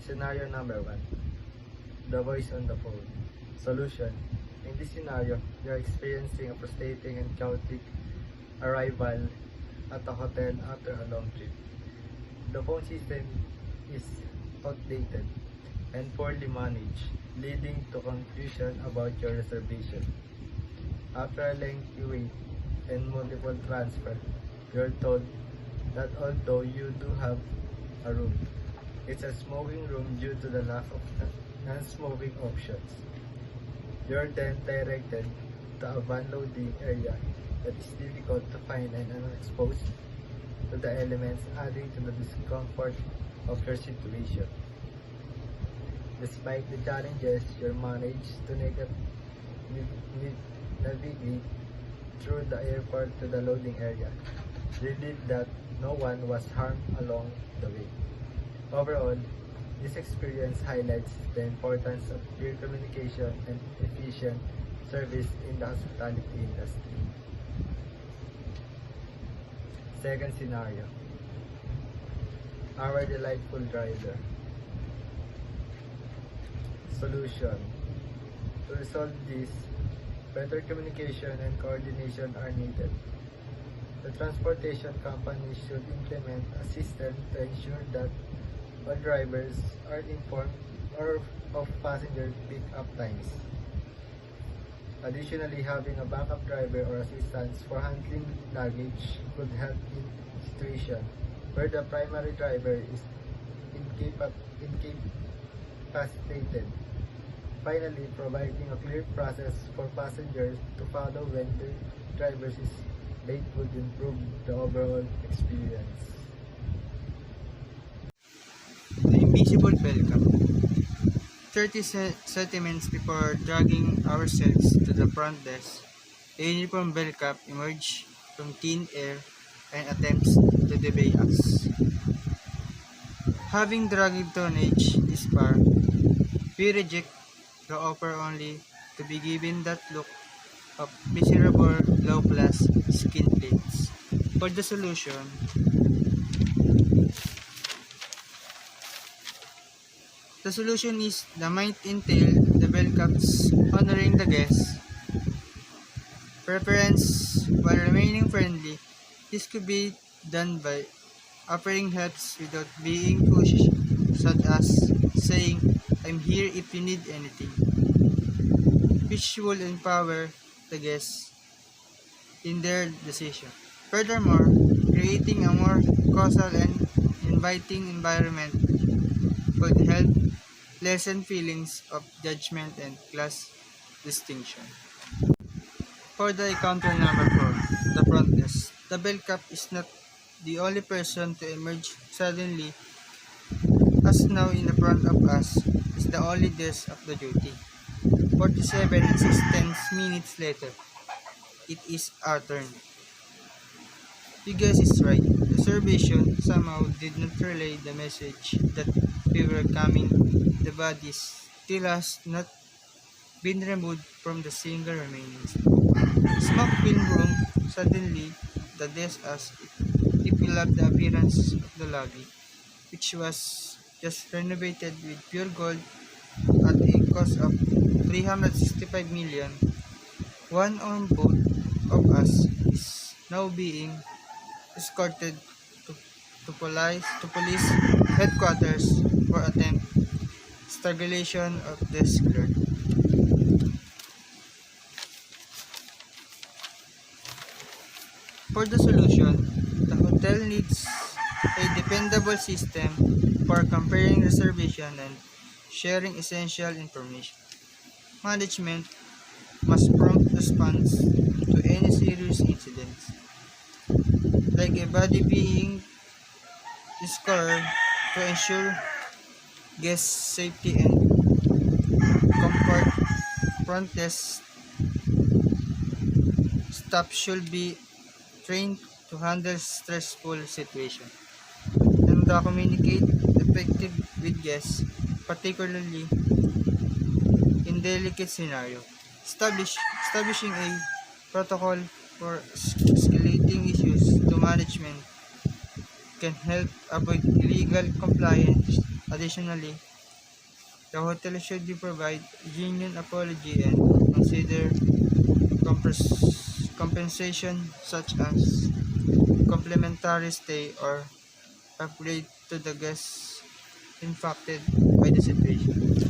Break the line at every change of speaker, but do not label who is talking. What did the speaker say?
Scenario number 1. The voice on the phone. Solution. In this scenario, you are experiencing a frustrating and chaotic arrival at a hotel after a long trip. The phone system is outdated and poorly managed, leading to confusion about your reservation. After a lengthy wait and multiple transfers, you're told that although you do have a room, it's a smoking room due to the lack of non-smoking options. You're then directed to a van loading area that is difficult to find and unexposed to the elements, adding to the discomfort of your situation. Despite the challenges, you manage to navigate through the airport to the loading area, relieved that no one was harmed along the way. Overall, this experience highlights the importance of clear communication and efficient service in the hospitality industry. Second scenario. Our delightful driver. Solution. To resolve this, better communication and coordination are needed. The transportation company should implement a system to ensure that all drivers are informed of passenger pick-up times. Additionally, having a backup driver or assistance for handling luggage could help in situations where the primary driver is incapacitated. Finally, providing a clear process for passengers to follow when the driver is late would improve the overall experience.
The invisible welcome. 30 centimeters before dragging ourselves to the front desk, a uniformed bellcap emerged from thin air and attempts to debate us. Having dragged tonnage this far, we reject the offer only to be given that look of miserable low-class skin plates. For the solution, is the might entail the bellcaps honoring the guest preference while remaining friendly. This could be done by offering helps without being pushy, such as saying, "I'm here if you need anything," which will empower the guests in their decision. Furthermore, creating a more causal and inviting environment could help lessen feelings of judgment and class distinction. For the encounter number 4, the front desk. The bellcap is not the only person to emerge suddenly, as now in the front of us is the only desk of the duty. 47 and 6 minutes later, it is our turn. You guess it's right. The reservation somehow did not relay the message that we were coming. The bodies still has not been removed from the single remaining smoke-filled room. Suddenly, the desk asked if we loved the appearance of the lobby, which was just renovated with pure gold at a cost of 365 million. One on both of us is now being escorted to police headquarters for attempt strangulation of this clerk. For the solution, the hotel needs a dependable system for comparing reservation and sharing essential information. Management must prompt response to any serious incidents, like a body being discovered, to ensure guest safety and comfort. Front desk staff should be trained to handle stressful situations and communicate effectively with guests, particularly in delicate scenarios. Establishing a protocol for escalating issues to management can help avoid illegal compliance. Additionally, The hotel should provide genuine apology and consider compensation such as complimentary stay or upgrade to the guests impacted by the situation.